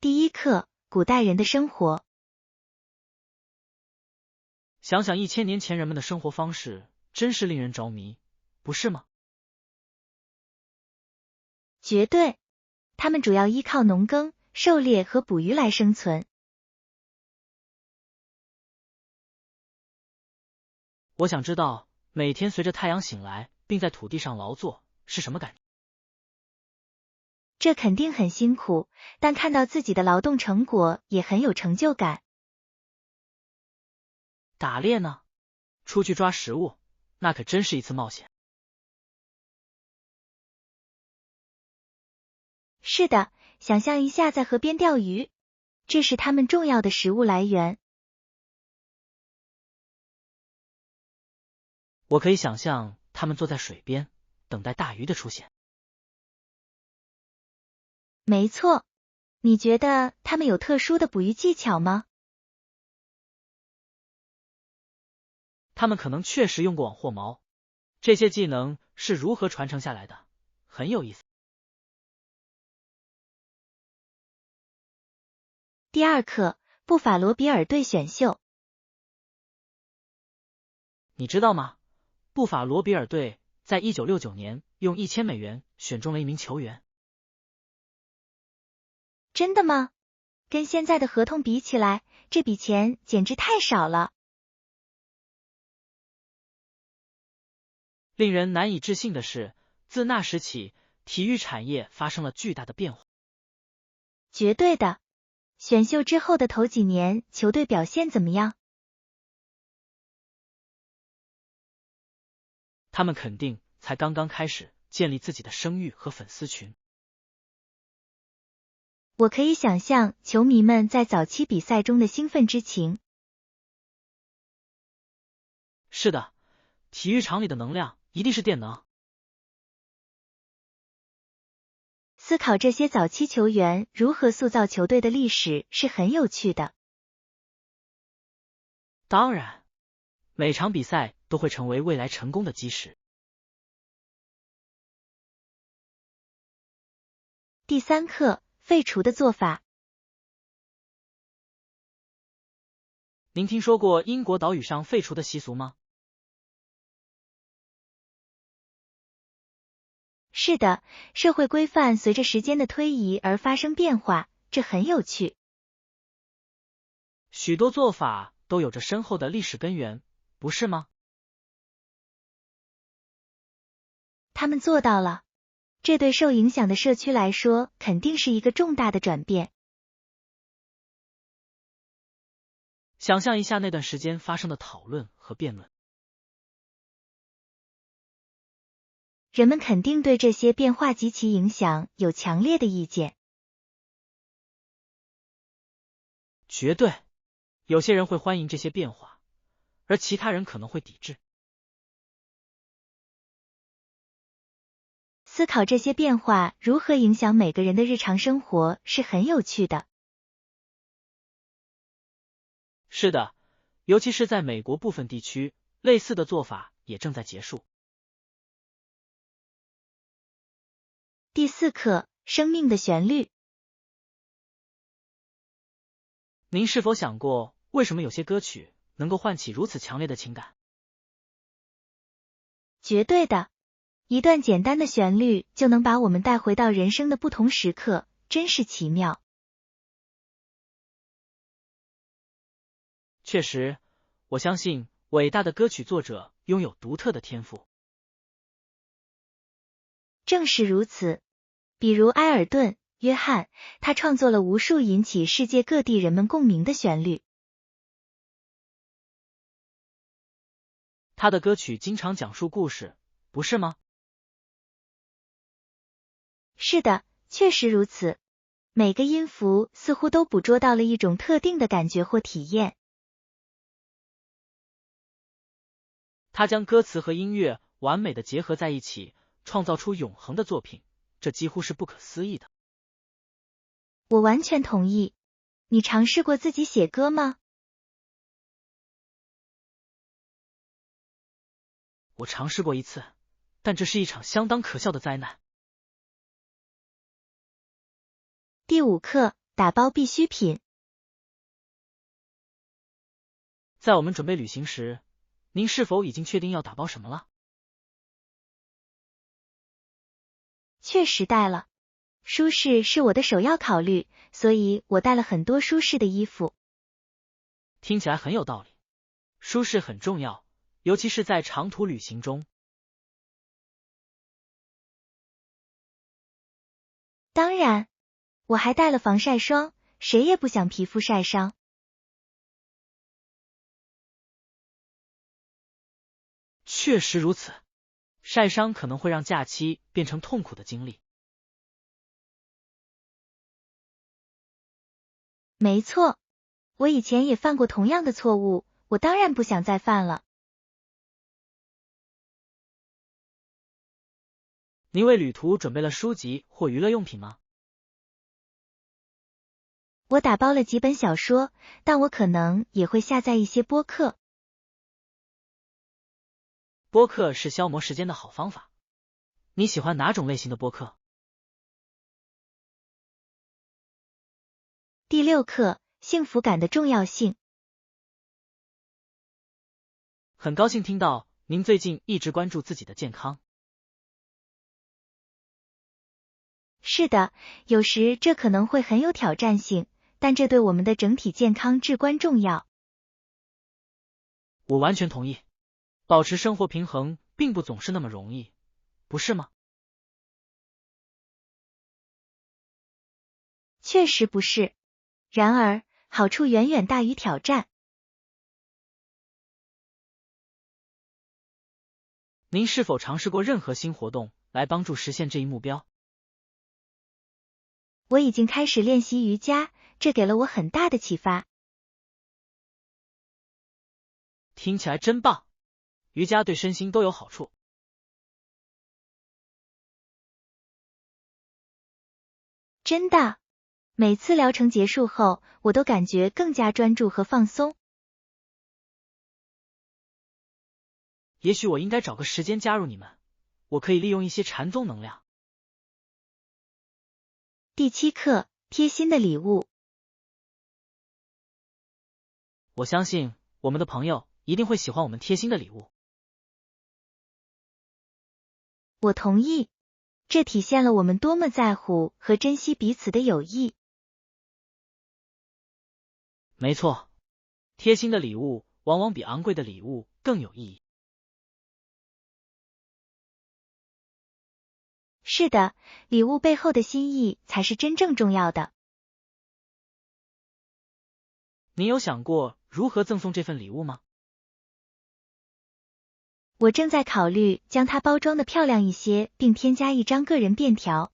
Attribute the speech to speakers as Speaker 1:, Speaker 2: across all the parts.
Speaker 1: 第一课，古代人的生活。
Speaker 2: 想想1000年前人们的生活方式，真是令人着迷，不是吗？
Speaker 1: 绝对，他们主要依靠农耕、狩猎和捕鱼来生存。
Speaker 2: 我想知道，每天随着太阳醒来，并在土地上劳作，是什么感觉？
Speaker 1: 这肯定很辛苦，但看到自己的劳动成果也很有成就感。
Speaker 2: 打猎呢？出去抓食物，那可真是一次冒险。
Speaker 1: 是的，想象一下在河边钓鱼，这是他们重要的食物来源。
Speaker 2: 我可以想象他们坐在水边，等待大鱼的出现。
Speaker 1: 没错，你觉得他们有特殊的捕鱼技巧吗？
Speaker 2: 他们可能确实用过网或锚，这些技能是如何传承下来的？很有意思。
Speaker 1: 第二课，布法罗比尔队选秀。
Speaker 2: 你知道吗？布法罗比尔队在1969年用$1000选中了一名球员。
Speaker 1: 真的吗？跟现在的合同比起来，这笔钱简直太少了。
Speaker 2: 令人难以置信的是，自那时起，体育产业发生了巨大的变化。
Speaker 1: 绝对的。选秀之后的头几年，球队表现怎么样？
Speaker 2: 他们肯定才刚刚开始建立自己的声誉和粉丝群。
Speaker 1: 我可以想象球迷们在早期比赛中的兴奋之情。
Speaker 2: 是的，体育场里的能量一定是电能。
Speaker 1: 思考这些早期球员如何塑造球队的历史是很有趣的。
Speaker 2: 当然，每场比赛都会成为未来成功的基石。
Speaker 1: 第三课，废除的做法。
Speaker 2: 您听说过英国岛屿上废除的习俗吗？
Speaker 1: 是的，社会规范随着时间的推移而发生变化，这很有趣。
Speaker 2: 许多做法都有着深厚的历史根源，不是吗？
Speaker 1: 他们做到了，这对受影响的社区来说肯定是一个重大的转变。
Speaker 2: 想象一下那段时间发生的讨论和辩论。
Speaker 1: 人们肯定对这些变化及其影响有强烈的意见。
Speaker 2: 绝对，有些人会欢迎这些变化，而其他人可能会抵制。
Speaker 1: 思考这些变化如何影响每个人的日常生活是很有趣的。
Speaker 2: 是的，尤其是在美国部分地区，类似的做法也正在结束。
Speaker 1: 第四课，生命的旋律。
Speaker 2: 您是否想过，为什么有些歌曲能够唤起如此强烈的情感？
Speaker 1: 绝对的，一段简单的旋律就能把我们带回到人生的不同时刻，真是奇妙。
Speaker 2: 确实，我相信伟大的歌曲作者拥有独特的天赋。
Speaker 1: 正是如此，比如埃尔顿·约翰，他创作了无数引起世界各地人们共鸣的旋律。
Speaker 2: 他的歌曲经常讲述故事，不是吗？
Speaker 1: 是的，确实如此。每个音符似乎都捕捉到了一种特定的感觉或体验。
Speaker 2: 他将歌词和音乐完美的结合在一起，创造出永恒的作品，这几乎是不可思议的。
Speaker 1: 我完全同意。你尝试过自己写歌吗？
Speaker 2: 我尝试过一次，但这是一场相当可笑的灾难。
Speaker 1: 第五课，打包必需品。
Speaker 2: 在我们准备旅行时，您是否已经确定要打包什么了？
Speaker 1: 确实带了。舒适是我的首要考虑，所以我带了很多舒适的衣服。
Speaker 2: 听起来很有道理。舒适很重要，尤其是在长途旅行中。
Speaker 1: 当然，我还带了防晒霜，谁也不想皮肤晒伤。
Speaker 2: 确实如此，晒伤可能会让假期变成痛苦的经历。
Speaker 1: 没错，我以前也犯过同样的错误，我当然不想再犯了。
Speaker 2: 您为旅途准备了书籍或娱乐用品吗？
Speaker 1: 我打包了几本小说，但我可能也会下载一些播客。
Speaker 2: 播客是消磨时间的好方法。你喜欢哪种类型的播客？
Speaker 1: 第6课，幸福感的重要性。
Speaker 2: 很高兴听到您最近一直关注自己的健康。
Speaker 1: 是的，有时这可能会很有挑战性，但这对我们的整体健康至关重要。
Speaker 2: 我完全同意，保持生活平衡并不总是那么容易，不是吗？
Speaker 1: 确实不是，然而好处远远大于挑战。
Speaker 2: 您是否尝试过任何新活动来帮助实现这一目标？
Speaker 1: 我已经开始练习瑜伽，这给了我很大的启发。
Speaker 2: 听起来真棒，瑜伽对身心都有好处。
Speaker 1: 真的，每次疗程结束后，我都感觉更加专注和放松。
Speaker 2: 也许我应该找个时间加入你们，我可以利用一些禅宗能量。
Speaker 1: 第7课，贴心的礼物。
Speaker 2: 我相信我们的朋友一定会喜欢我们贴心的礼物。
Speaker 1: 我同意，这体现了我们多么在乎和珍惜彼此的友谊。
Speaker 2: 没错，贴心的礼物往往比昂贵的礼物更有意义。
Speaker 1: 是的，礼物背后的心意才是真正重要的。
Speaker 2: 您有想过如何赠送这份礼物吗？
Speaker 1: 我正在考虑将它包装的漂亮一些，并添加一张个人便条。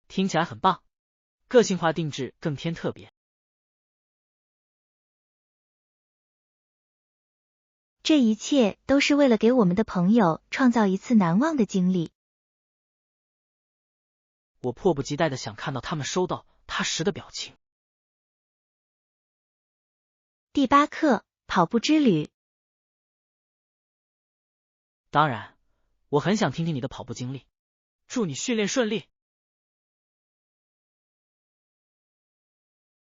Speaker 2: 听起来很棒，个性化定制更添特别。
Speaker 1: 这一切都是为了给我们的朋友创造一次难忘的经历。
Speaker 2: 我迫不及待的想看到他们收到它时的表情。
Speaker 1: 第8课，跑步之旅。
Speaker 2: 当然，我很想听听你的跑步经历。祝你训练顺利。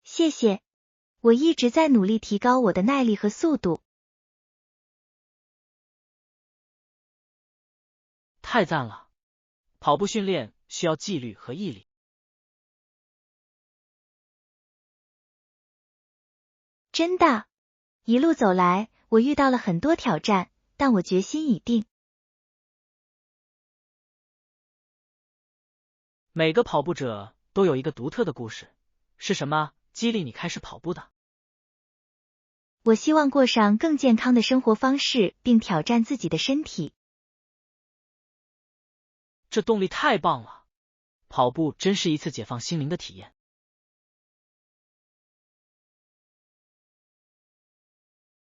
Speaker 1: 谢谢，我一直在努力提高我的耐力和速度。
Speaker 2: 太赞了！跑步训练需要纪律和毅力。
Speaker 1: 真的，一路走来，我遇到了很多挑战，但我决心已定。
Speaker 2: 每个跑步者都有一个独特的故事，是什么激励你开始跑步的？
Speaker 1: 我希望过上更健康的生活方式，并挑战自己的身体。
Speaker 2: 这动力太棒了！跑步真是一次解放心灵的体验。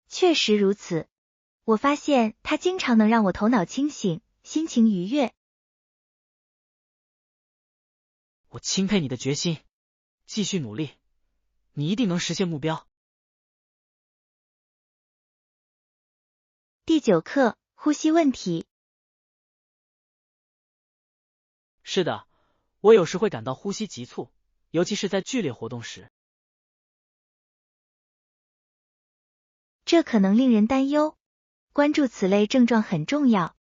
Speaker 1: 确实如此，我发现它经常能让我头脑清醒，心情愉悦。
Speaker 2: 我钦佩你的决心，继续努力，你一定能实现目标。
Speaker 1: 第9课，呼吸问题。
Speaker 2: 是的，我有时会感到呼吸急促，尤其是在剧烈活动时。
Speaker 1: 这可能令人担忧，关注此类症状很重要。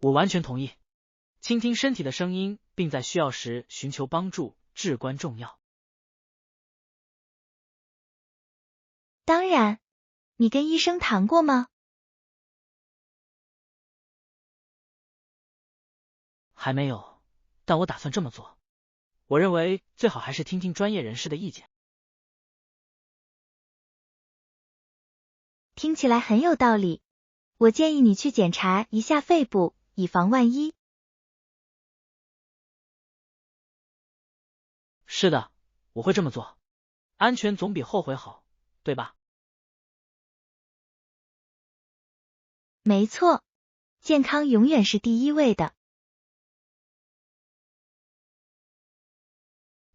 Speaker 2: 我完全同意，倾听身体的声音，并在需要时寻求帮助至关重要。
Speaker 1: 当然，你跟医生谈过吗？
Speaker 2: 还没有，但我打算这么做。我认为最好还是听听专业人士的意见。
Speaker 1: 听起来很有道理，我建议你去检查一下肺部，以防万一。
Speaker 2: 是的，我会这么做。安全总比后悔好，对吧？
Speaker 1: 没错，健康永远是第一位的。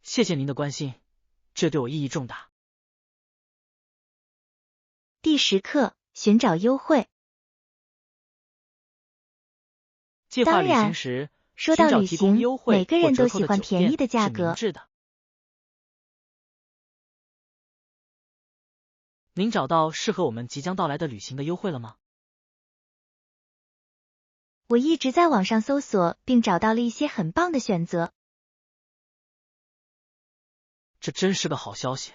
Speaker 2: 谢谢您的关心，这对我意义重大。
Speaker 1: 第10课，寻找优惠。
Speaker 2: 计划旅行时，
Speaker 1: 说到旅
Speaker 2: 提供
Speaker 1: 行，
Speaker 2: 优惠
Speaker 1: 每个人都
Speaker 2: 或折扣的
Speaker 1: 喜欢便宜
Speaker 2: 酒店
Speaker 1: 的价格。
Speaker 2: 是明智的。您找到适合我们即将到来的旅行的优惠了吗？
Speaker 1: 我一直在网上搜索，并找到了一些很棒的选择。
Speaker 2: 这真是个好消息。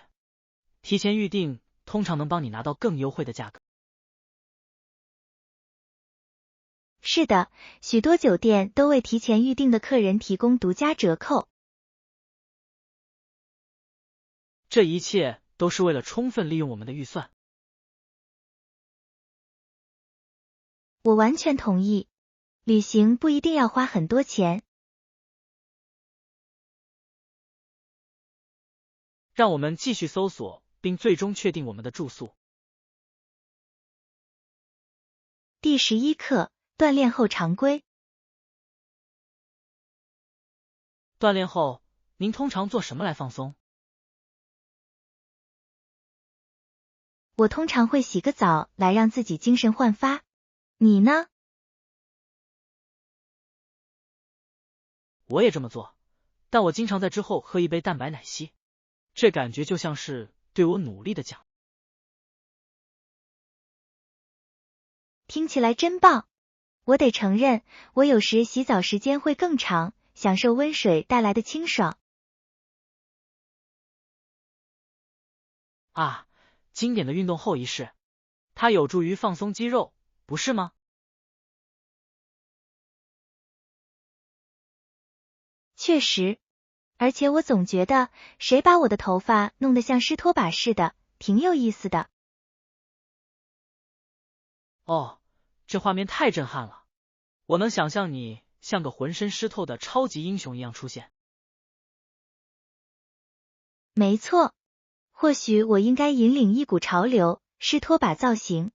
Speaker 2: 提前预订通常能帮你拿到更优惠的价格。
Speaker 1: 是的，许多酒店都为提前预订的客人提供独家折扣。
Speaker 2: 这一切都是为了充分利用我们的预算。
Speaker 1: 我完全同意，旅行不一定要花很多钱。
Speaker 2: 让我们继续搜索，并最终确定我们的住宿。
Speaker 1: 第11课，锻炼后常规。
Speaker 2: 锻炼后，您通常做什么来放松？
Speaker 1: 我通常会洗个澡来让自己精神焕发。你呢？
Speaker 2: 我也这么做，但我经常在之后喝一杯蛋白奶昔，这感觉就像是对我努力的奖。
Speaker 1: 听起来真棒！我得承认，我有时洗澡时间会更长，享受温水带来的清爽。
Speaker 2: 啊，经典的运动后仪式，它有助于放松肌肉，不是吗？
Speaker 1: 确实，而且我总觉得，谁把我的头发弄得像湿拖把似的，挺有意思的。
Speaker 2: 哦，这画面太震撼了！我能想象你像个浑身湿透的超级英雄一样出现。
Speaker 1: 没错，或许我应该引领一股潮流，湿拖把造型。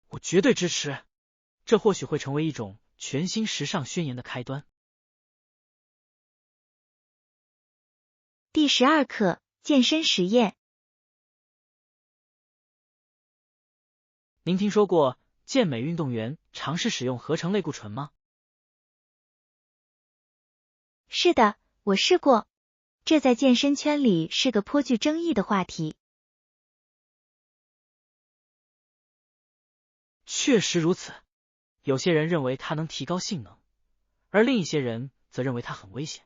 Speaker 2: 我绝对支持，这或许会成为一种全新时尚宣言的开端。
Speaker 1: 第12课，健身实验。
Speaker 2: 您听说过健美运动员尝试使用合成类固醇吗？
Speaker 1: 是的，我试过。这在健身圈里是个颇具争议的话题。
Speaker 2: 确实如此，有些人认为它能提高性能，而另一些人则认为它很危险。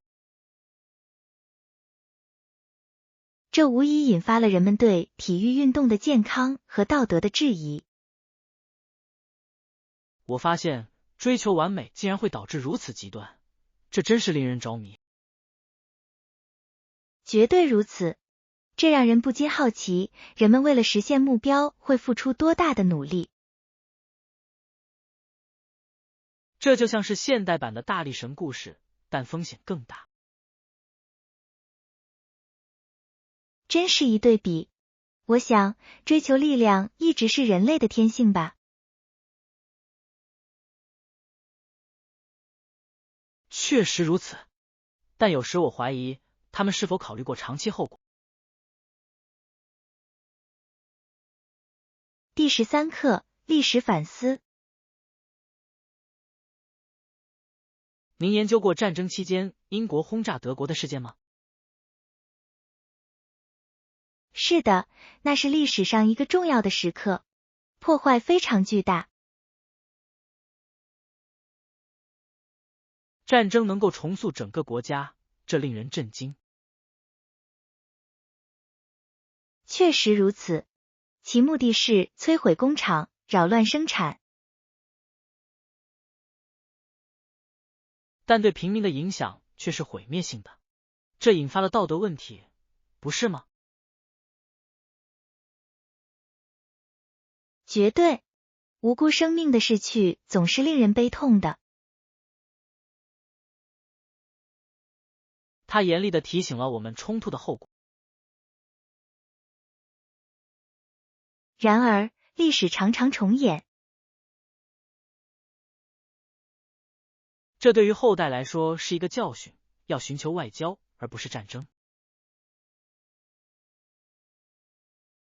Speaker 1: 这无疑引发了人们对体育运动的健康和道德的质疑。
Speaker 2: 我发现追求完美竟然会导致如此极端，这真是令人着迷。
Speaker 1: 绝对如此，这让人不禁好奇，人们为了实现目标会付出多大的努力。
Speaker 2: 这就像是现代版的大力神故事，但风险更大。
Speaker 1: 真是一对比。我想，追求力量一直是人类的天性吧。
Speaker 2: 确实如此，但有时我怀疑他们是否考虑过长期后果。
Speaker 1: 第13课，历史反思。
Speaker 2: 您研究过战争期间英国轰炸德国的事件吗？
Speaker 1: 是的，那是历史上一个重要的时刻，破坏非常巨大。
Speaker 2: 战争能够重塑整个国家，这令人震惊。
Speaker 1: 确实如此，其目的是摧毁工厂，扰乱生产。
Speaker 2: 但对平民的影响却是毁灭性的，这引发了道德问题，不是吗？
Speaker 1: 绝对，无辜生命的逝去总是令人悲痛的。
Speaker 2: 他严厉地提醒了我们冲突的后果。
Speaker 1: 然而，历史常常重演。
Speaker 2: 这对于后代来说是一个教训，要寻求外交，而不是战争。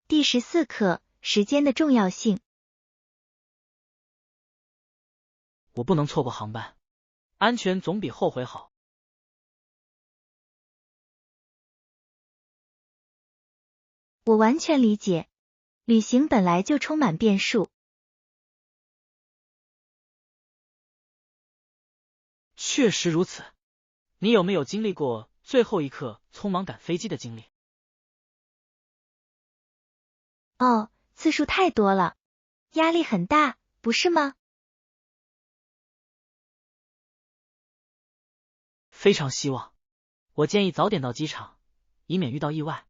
Speaker 1: 第14课，时间的重要性。
Speaker 2: 我不能错过航班，安全总比后悔好。
Speaker 1: 我完全理解，旅行本来就充满变数。
Speaker 2: 确实如此。你有没有经历过最后一刻匆忙赶飞机的经历？
Speaker 1: 哦，次数太多了，压力很大，不是吗？
Speaker 2: 非常希望。我建议早点到机场，以免遇到意外。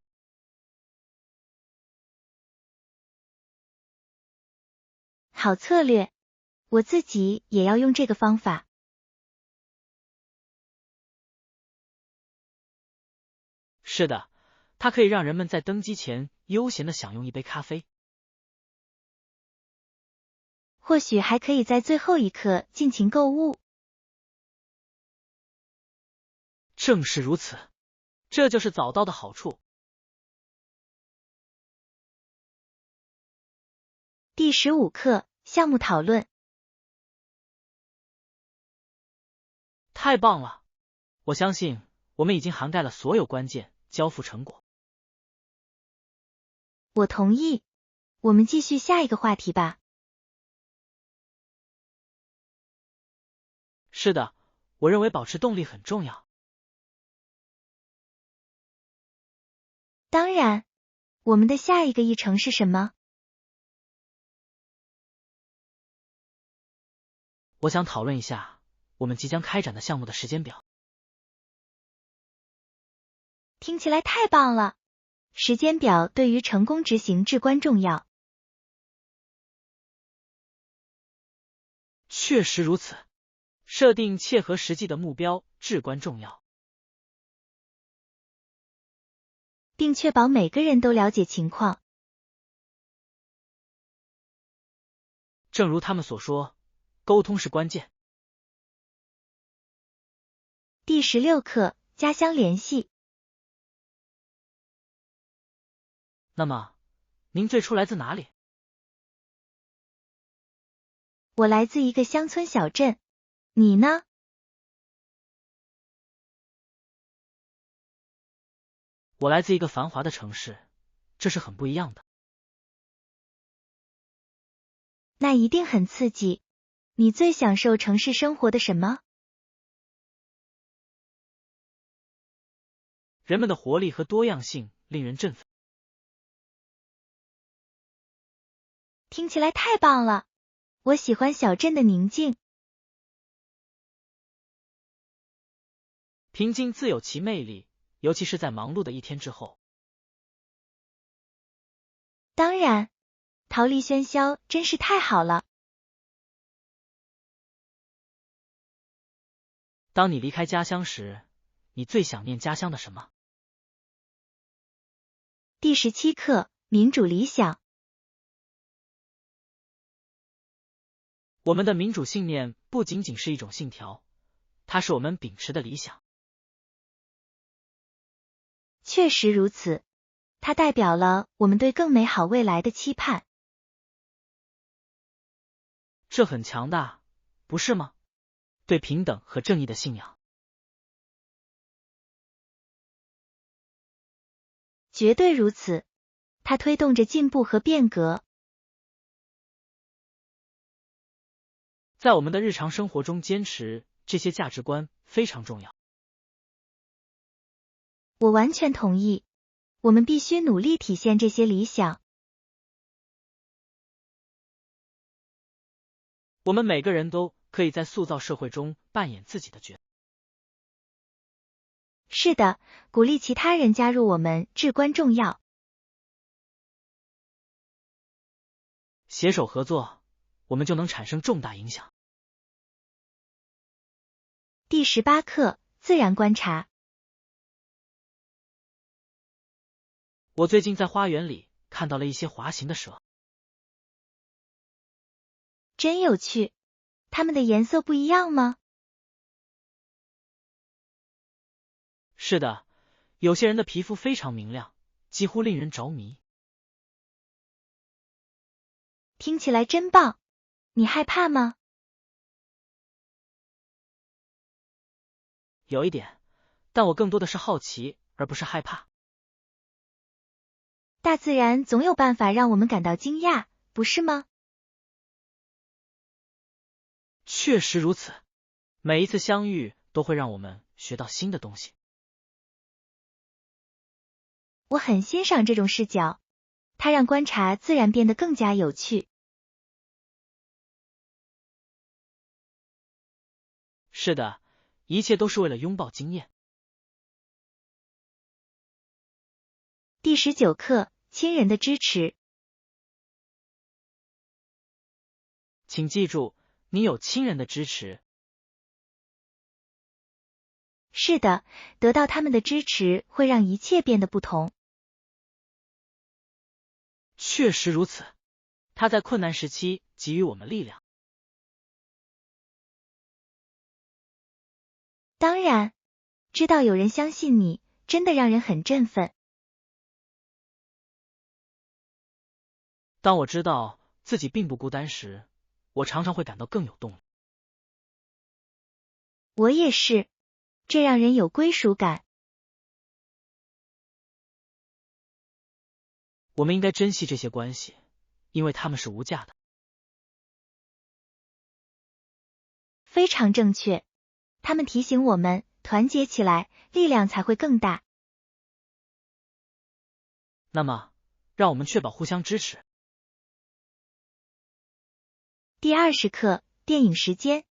Speaker 1: 好策略，我自己也要用这个方法。
Speaker 2: 是的，它可以让人们在登机前悠闲地享用一杯咖啡。
Speaker 1: 或许还可以在最后一刻尽情购物。
Speaker 2: 正是如此，这就是早到的好处。
Speaker 1: 第15课，项目讨论。
Speaker 2: 太棒了！我相信我们已经涵盖了所有关键，交付成果。
Speaker 1: 我同意。我们继续下一个话题吧。
Speaker 2: 是的，我认为保持动力很重要。
Speaker 1: 当然，我们的下一个议程是什么？
Speaker 2: 我想讨论一下我们即将开展的项目的时间表。
Speaker 1: 听起来太棒了！时间表对于成功执行至关重要。
Speaker 2: 确实如此，设定切合实际的目标至关重要，
Speaker 1: 并确保每个人都了解情况。
Speaker 2: 正如他们所说，沟通是关键。
Speaker 1: 第16课，家乡联系。
Speaker 2: 那么，您最初来自哪里？
Speaker 1: 我来自一个乡村小镇，你呢？
Speaker 2: 我来自一个繁华的城市，这是很不一样的。
Speaker 1: 那一定很刺激。你最享受城市生活的什么？
Speaker 2: 人们的活力和多样性令人振奋。
Speaker 1: 听起来太棒了！我喜欢小镇的宁静。
Speaker 2: 平静自有其魅力，尤其是在忙碌的一天之后。
Speaker 1: 当然，逃离喧嚣真是太好了。
Speaker 2: 当你离开家乡时，你最想念家乡的什么？
Speaker 1: 第17课，民主理想。
Speaker 2: 我们的民主信念不仅仅是一种信条，它是我们秉持的理想。
Speaker 1: 确实如此，它代表了我们对更美好未来的期盼。
Speaker 2: 这很强大，不是吗？对平等和正义的信仰。
Speaker 1: 绝对如此，它推动着进步和变革。
Speaker 2: 在我们的日常生活中坚持这些价值观非常重要。
Speaker 1: 我完全同意，我们必须努力体现这些理想。
Speaker 2: 我们每个人都可以在塑造社会中扮演自己的角色。
Speaker 1: 是的，鼓励其他人加入我们至关重要。
Speaker 2: 携手合作，我们就能产生重大影响。
Speaker 1: 第18课：自然观察。
Speaker 2: 我最近在花园里看到了一些滑行的蛇。
Speaker 1: 真有趣，它们的颜色不一样吗？
Speaker 2: 是的，有些人的皮肤非常明亮，几乎令人着迷。
Speaker 1: 听起来真棒，你害怕吗？
Speaker 2: 有一点，但我更多的是好奇，而不是害怕。
Speaker 1: 大自然总有办法让我们感到惊讶，不是吗？
Speaker 2: 确实如此，每一次相遇都会让我们学到新的东西。
Speaker 1: 我很欣赏这种视角，它让观察自然变得更加有趣。
Speaker 2: 是的，一切都是为了拥抱经验。
Speaker 1: 第19课：亲人的支持。
Speaker 2: 请记住，你有亲人的支持。
Speaker 1: 是的，得到他们的支持会让一切变得不同。
Speaker 2: 确实如此，他在困难时期给予我们力量。
Speaker 1: 当然，知道有人相信你，真的让人很振奋。
Speaker 2: 当我知道自己并不孤单时，我常常会感到更有动力。
Speaker 1: 我也是，这让人有归属感。
Speaker 2: 我们应该珍惜这些关系，因为它们是无价的。
Speaker 1: 非常正确，他们提醒我们团结起来，力量才会更大。
Speaker 2: 那么，让我们确保互相支持。
Speaker 1: 第20课：电影时间。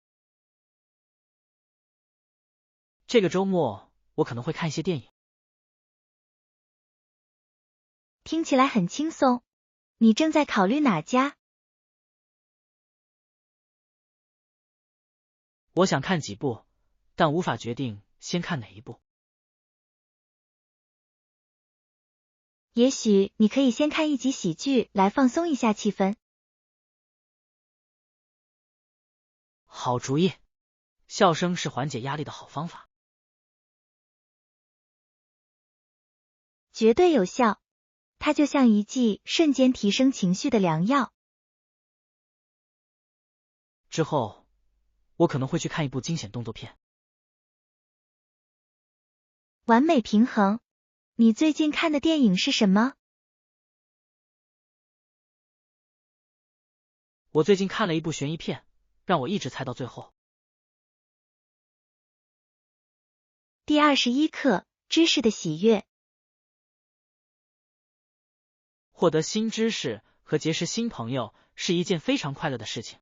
Speaker 2: 这个周末我可能会看一些电影。
Speaker 1: 听起来很轻松，你正在考虑哪家？
Speaker 2: 我想看几部，但无法决定先看哪一部。
Speaker 1: 也许你可以先看一集喜剧来放松一下气氛。
Speaker 2: 好主意，笑声是缓解压力的好方法。
Speaker 1: 绝对有效，它就像一剂瞬间提升情绪的良药。
Speaker 2: 之后，我可能会去看一部惊险动作片。
Speaker 1: 完美平衡。你最近看的电影是什么？
Speaker 2: 我最近看了一部悬疑片，让我一直猜到最后。
Speaker 1: 第21课：知识的喜悦。
Speaker 2: 获得新知识和结识新朋友是一件非常快乐的事情。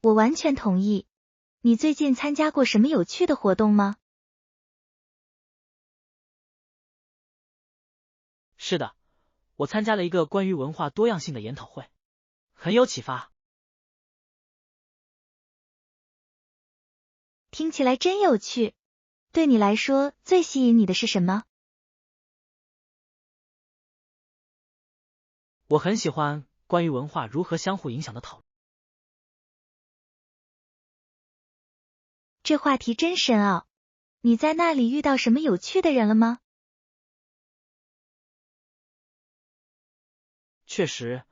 Speaker 1: 我完全同意。你最近参加过什么有趣的活动吗？
Speaker 2: 是的，我参加了一个关于文化多样性的研讨会，很有启发。
Speaker 1: 听起来真有趣。对你来说，最吸引你的是什么？
Speaker 2: 我很喜欢关于文化如何相互影响的讨论。
Speaker 1: 这话题真深奥。你在那里遇到什么有趣的人了吗？
Speaker 2: 确实，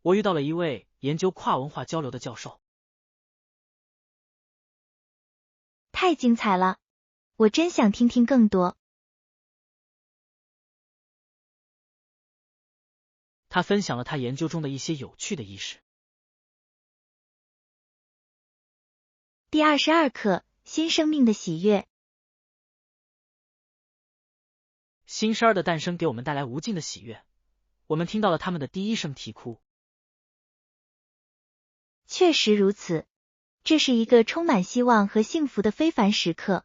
Speaker 2: 我遇到了一位研究跨文化交流的教授。
Speaker 1: 太精彩了，我真想听听更多。
Speaker 2: 他分享了他研究中的一些有趣的轶事。
Speaker 1: 第22课，新生命的喜悦。
Speaker 2: 新生儿的诞生给我们带来无尽的喜悦，我们听到了他们的第一声啼哭。
Speaker 1: 确实如此，这是一个充满希望和幸福的非凡时刻。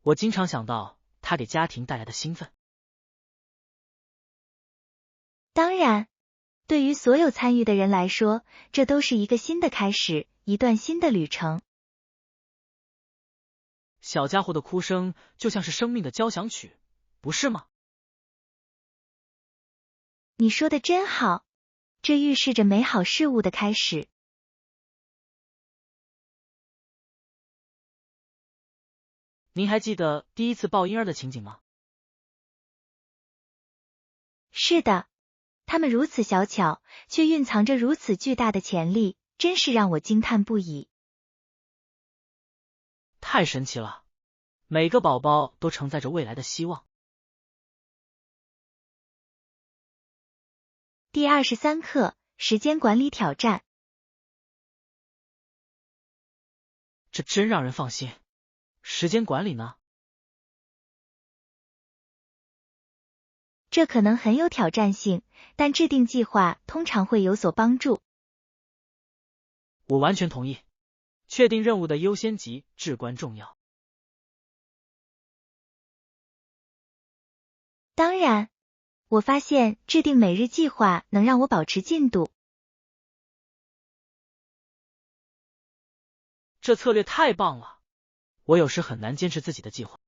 Speaker 2: 我经常想到他给家庭带来的兴奋。
Speaker 1: 当然，对于所有参与的人来说，这都是一个新的开始，一段新的旅程。
Speaker 2: 小家伙的哭声就像是生命的交响曲，不是吗？
Speaker 1: 你说的真好，这预示着美好事物的开始。
Speaker 2: 您还记得第一次抱婴儿的情景吗？
Speaker 1: 是的，他们如此小巧，却蕴藏着如此巨大的潜力，真是让我惊叹不已。
Speaker 2: 太神奇了，每个宝宝都承载着未来的希望。
Speaker 1: 第23课，时间管理挑战。
Speaker 2: 这真让人放心。时间管理呢？
Speaker 1: 这可能很有挑战性，但制定计划通常会有所帮助。
Speaker 2: 我完全同意，确定任务的优先级至关重要。
Speaker 1: 当然，我发现制定每日计划能让我保持进度。
Speaker 2: 这策略太棒了，我有时很难坚持自己的计划。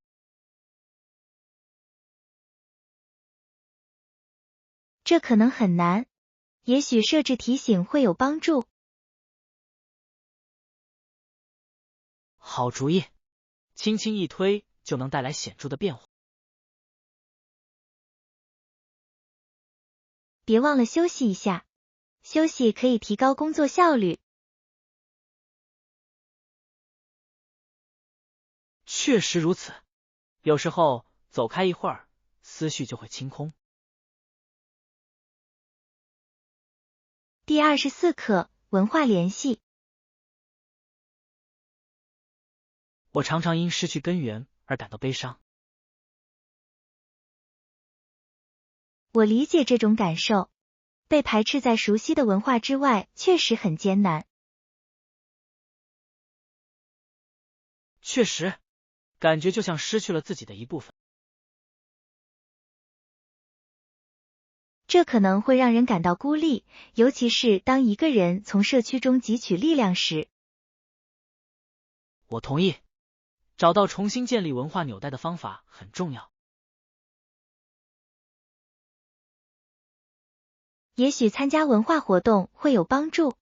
Speaker 1: 这可能很难，也许设置提醒会有帮助。
Speaker 2: 好主意，轻轻一推就能带来显著的变化。
Speaker 1: 别忘了休息一下，休息可以提高工作效率。
Speaker 2: 确实如此，有时候走开一会儿，思绪就会清空。
Speaker 1: 第24课，文化联系。
Speaker 2: 我常常因失去根源而感到悲伤。
Speaker 1: 我理解这种感受，被排斥在熟悉的文化之外确实很艰难。
Speaker 2: 确实，感觉就像失去了自己的一部分。
Speaker 1: 这可能会让人感到孤立，尤其是当一个人从社区中汲取力量时。
Speaker 2: 我同意，找到重新建立文化纽带的方法很重要。
Speaker 1: 也许参加文化活动会有帮助。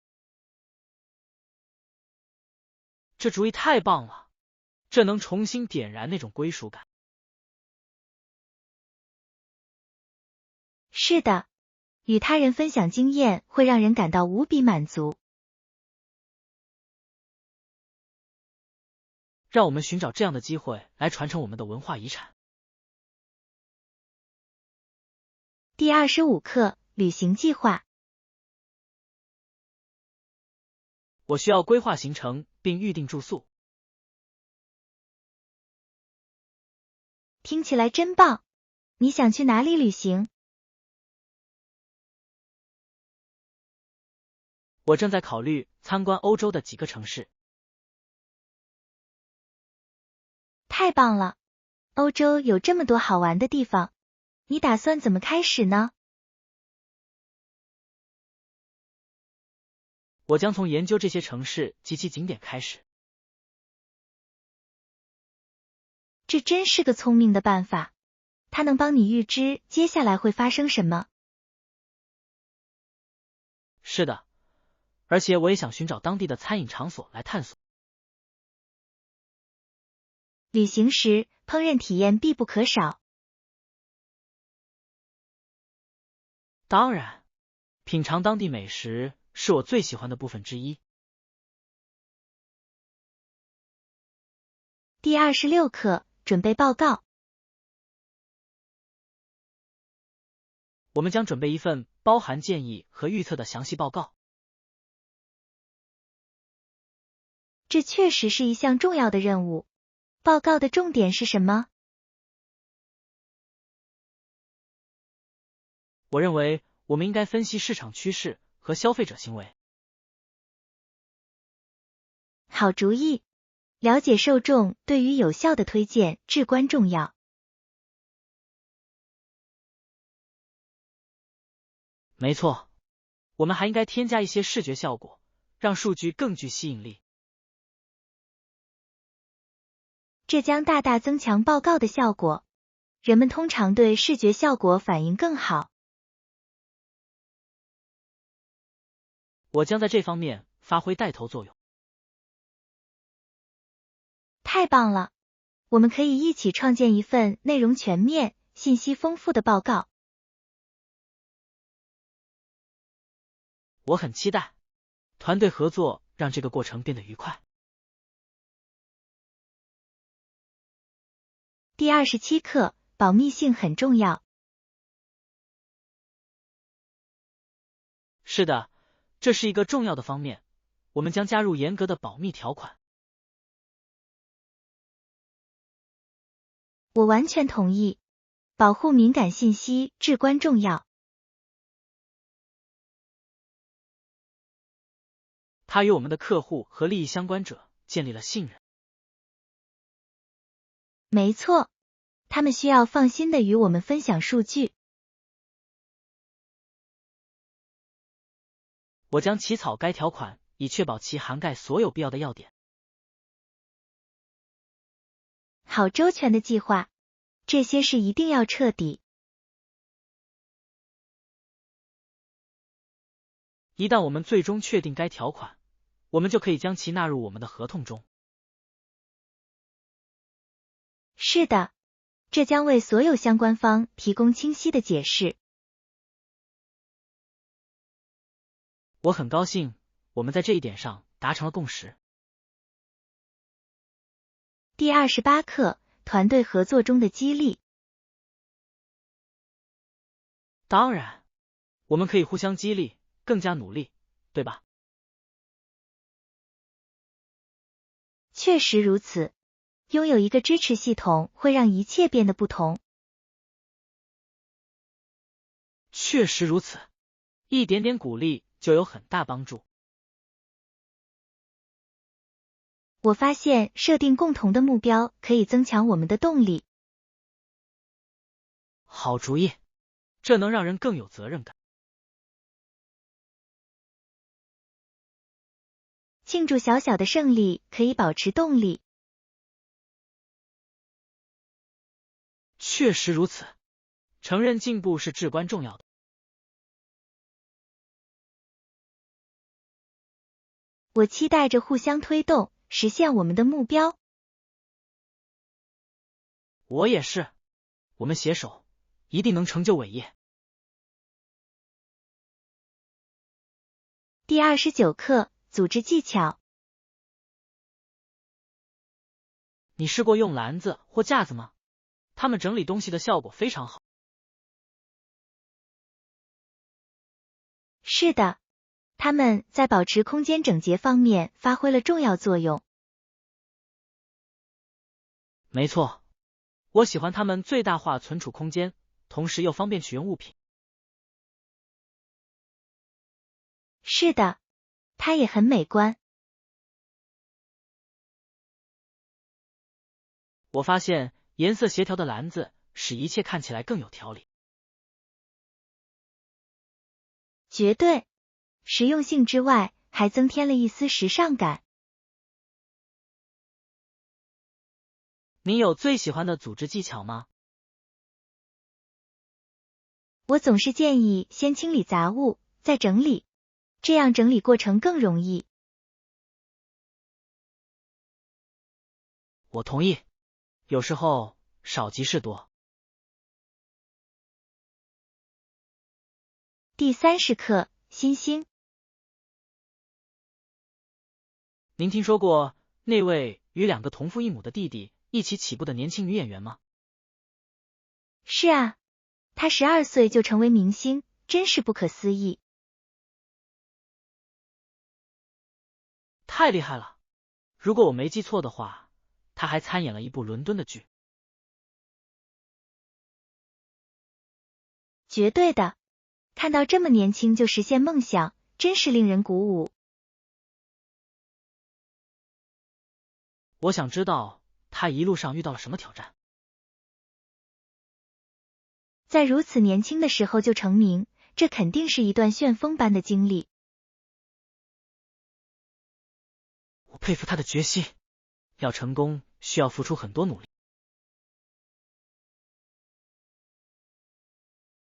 Speaker 2: 这主意太棒了，这能重新点燃那种归属感。
Speaker 1: 是的，与他人分享经验会让人感到无比满足。
Speaker 2: 让我们寻找这样的机会来传承我们的文化遗产。
Speaker 1: 第25课，旅行计划。
Speaker 2: 我需要规划行程并预定住宿。
Speaker 1: 听起来真棒！你想去哪里旅行？
Speaker 2: 我正在考虑参观欧洲的几个城市。
Speaker 1: 太棒了！欧洲有这么多好玩的地方，你打算怎么开始呢？
Speaker 2: 我将从研究这些城市及其景点开始。
Speaker 1: 这真是个聪明的办法，它能帮你预知接下来会发生什么。
Speaker 2: 是的，而且我也想寻找当地的餐饮场所来探索。
Speaker 1: 旅行时，烹饪体验必不可少。
Speaker 2: 当然，品尝当地美食是我最喜欢的部分之一。
Speaker 1: 第26课，准备报告。
Speaker 2: 我们将准备一份包含建议和预测的详细报告。
Speaker 1: 这确实是一项重要的任务。报告的重点是什么？
Speaker 2: 我认为我们应该分析市场趋势和消费者行为。
Speaker 1: 好主意，了解受众对于有效的推荐至关重要。
Speaker 2: 没错，我们还应该添加一些视觉效果，让数据更具吸引力。
Speaker 1: 这将大大增强报告的效果。人们通常对视觉效果反应更好。
Speaker 2: 我将在这方面发挥带头作用。
Speaker 1: 太棒了！我们可以一起创建一份内容全面、信息丰富的报告。
Speaker 2: 我很期待，团队合作让这个过程变得愉快。
Speaker 1: 第27课，保密性很重要。
Speaker 2: 是的，这是一个重要的方面，我们将加入严格的保密条款。
Speaker 1: 我完全同意，保护敏感信息至关重要。
Speaker 2: 它与我们的客户和利益相关者建立了信任。
Speaker 1: 没错，他们需要放心地与我们分享数据。
Speaker 2: 我将起草该条款，以确保其涵盖所有必要的要点。
Speaker 1: 好周全的计划，这些事一定要彻底。
Speaker 2: 一旦我们最终确定该条款，我们就可以将其纳入我们的合同中。
Speaker 1: 是的，这将为所有相关方提供清晰的解释。
Speaker 2: 我很高兴，我们在这一点上达成了共识。
Speaker 1: 第28课，团队合作中的激励。
Speaker 2: 当然，我们可以互相激励，更加努力，对吧？
Speaker 1: 确实如此，拥有一个支持系统会让一切变得不同。
Speaker 2: 确实如此，一点点鼓励就有很大帮助。
Speaker 1: 我发现设定共同的目标可以增强我们的动力。
Speaker 2: 好主意，这能让人更有责任感。
Speaker 1: 庆祝小小的胜利可以保持动力。
Speaker 2: 确实如此，承认进步是至关重要的。
Speaker 1: 我期待着互相推动，实现我们的目标。
Speaker 2: 我也是，我们携手，一定能成就伟业。
Speaker 1: 第29课，组织技巧。
Speaker 2: 你试过用篮子或架子吗？它们整理东西的效果非常好。
Speaker 1: 是的，它们在保持空间整洁方面发挥了重要作用。
Speaker 2: 没错，我喜欢它们最大化存储空间，同时又方便取用物品。
Speaker 1: 是的，它也很美观。
Speaker 2: 我发现颜色协调的篮子使一切看起来更有条理。
Speaker 1: 绝对，实用性之外，还增添了一丝时尚感。
Speaker 2: 你有最喜欢的组织技巧吗？
Speaker 1: 我总是建议先清理杂物，再整理，这样整理过程更容易。
Speaker 2: 我同意，有时候少即是多。
Speaker 1: 第30课，新星。
Speaker 2: 您听说过那位与2个同父异母的弟弟一起起步的年轻女演员吗？
Speaker 1: 是啊，她12岁就成为明星，真是不可思议。
Speaker 2: 太厉害了！如果我没记错的话，她还参演了一部伦敦的剧。
Speaker 1: 绝对的，看到这么年轻就实现梦想，真是令人鼓舞。
Speaker 2: 我想知道她一路上遇到了什么挑战。
Speaker 1: 在如此年轻的时候就成名，这肯定是一段旋风般的经历。
Speaker 2: 我佩服她的决心，要成功需要付出很多努力。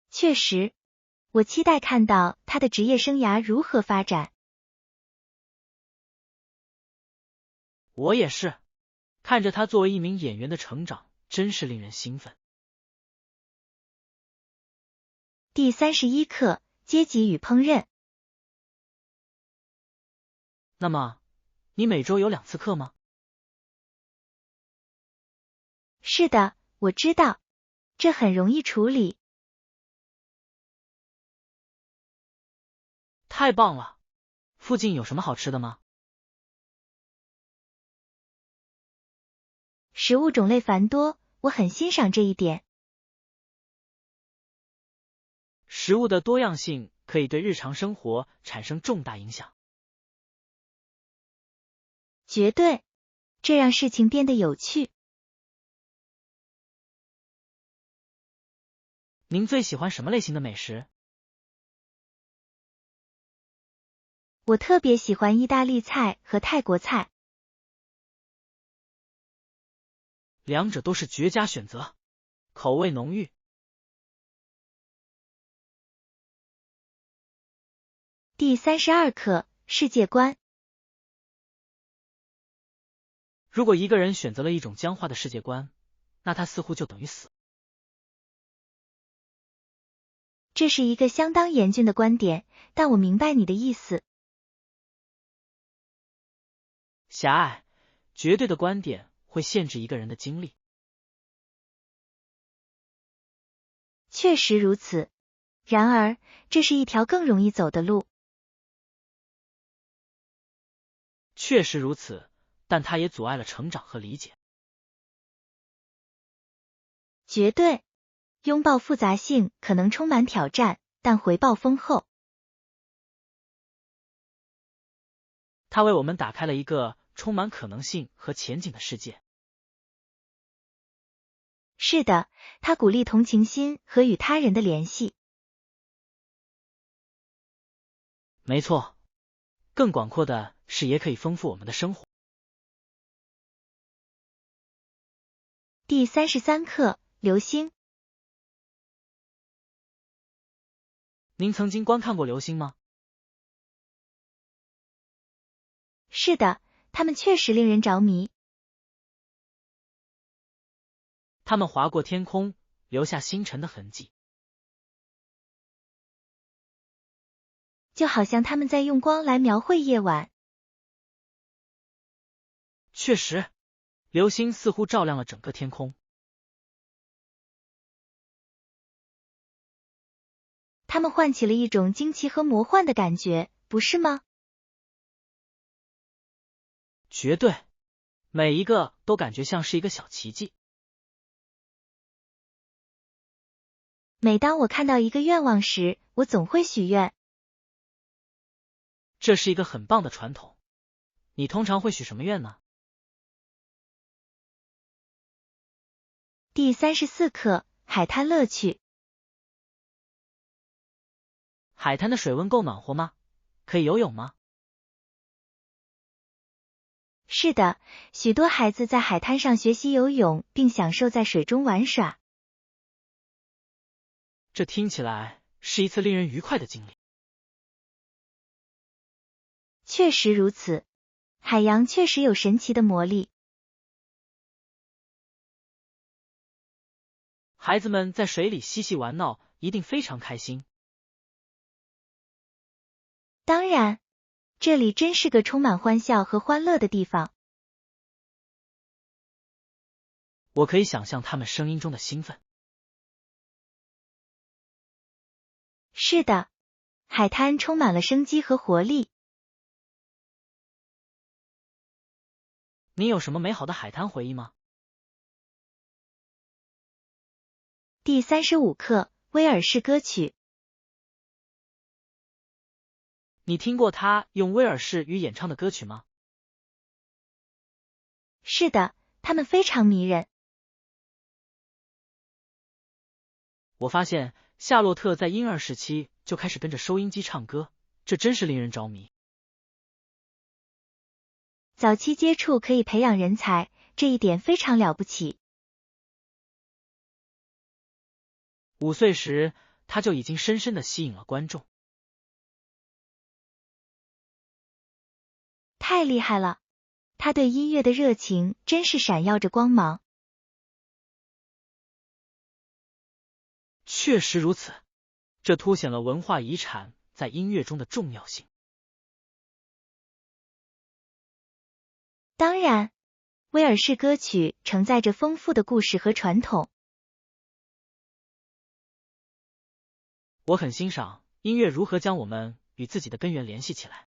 Speaker 1: 确实，我期待看到她的职业生涯如何发展。
Speaker 2: 我也是，看着她作为一名演员的成长，真是令人兴奋。
Speaker 1: 第31课：阶级与烹饪。
Speaker 2: 那么，你每周有2次课吗？
Speaker 1: 是的，我知道，这很容易处理。
Speaker 2: 太棒了！附近有什么好吃的吗？
Speaker 1: 食物种类繁多，我很欣赏这一点。
Speaker 2: 食物的多样性可以对日常生活产生重大影响。
Speaker 1: 绝对，这让事情变得有趣。
Speaker 2: 您最喜欢什么类型的美食？
Speaker 1: 我特别喜欢意大利菜和泰国菜。
Speaker 2: 两者都是绝佳选择，口味浓郁。
Speaker 1: 第32课：世界观。
Speaker 2: 如果一个人选择了一种僵化的世界观，那他似乎就等于死。
Speaker 1: 这是一个相当严峻的观点，但我明白你的意思。
Speaker 2: 狭隘、绝对的观点会限制一个人的经历。
Speaker 1: 确实如此，然而，这是一条更容易走的路。
Speaker 2: 确实如此，但它也阻碍了成长和理解。
Speaker 1: 绝对，拥抱复杂性可能充满挑战，但回报丰厚。
Speaker 2: 它为我们打开了一个充满可能性和前景的世界。
Speaker 1: 是的，它鼓励同情心和与他人的联系。
Speaker 2: 没错，更广阔的视野可以丰富我们的生活。
Speaker 1: 第33课：流星。
Speaker 2: 您曾经观看过流星吗？
Speaker 1: 是的，它们确实令人着迷。
Speaker 2: 它们划过天空，留下星辰的痕迹，
Speaker 1: 就好像他们在用光来描绘夜晚。
Speaker 2: 确实，流星似乎照亮了整个天空。
Speaker 1: 它们唤起了一种惊奇和魔幻的感觉，不是吗？
Speaker 2: 绝对，每一个都感觉像是一个小奇迹。
Speaker 1: 每当我看到一个愿望时，我总会许愿。
Speaker 2: 这是一个很棒的传统。你通常会许什么愿呢？
Speaker 1: 第34课：海滩乐趣。
Speaker 2: 海滩的水温够暖和吗？可以游泳吗？
Speaker 1: 是的，许多孩子在海滩上学习游泳，并享受在水中玩耍。
Speaker 2: 这听起来是一次令人愉快的经历。
Speaker 1: 确实如此，海洋确实有神奇的魔力。
Speaker 2: 孩子们在水里嬉戏玩闹，一定非常开心。
Speaker 1: 当然，这里真是个充满欢笑和欢乐的地方。
Speaker 2: 我可以想象他们声音中的兴奋。
Speaker 1: 是的，海滩充满了生机和活力。
Speaker 2: 你有什么美好的海滩回忆吗？
Speaker 1: 第35课，威尔士歌曲。
Speaker 2: 你听过他用威尔士语演唱的歌曲吗？
Speaker 1: 是的，他们非常迷人。
Speaker 2: 我发现夏洛特在婴儿时期就开始跟着收音机唱歌，这真是令人着迷。
Speaker 1: 早期接触可以培养人才，这一点非常了不起。
Speaker 2: 5岁时，他就已经深深地吸引了观众。
Speaker 1: 太厉害了，他对音乐的热情真是闪耀着光芒。
Speaker 2: 确实如此，这凸显了文化遗产在音乐中的重要性。
Speaker 1: 当然，威尔士歌曲承载着丰富的故事和传统。
Speaker 2: 我很欣赏音乐如何将我们与自己的根源联系起来。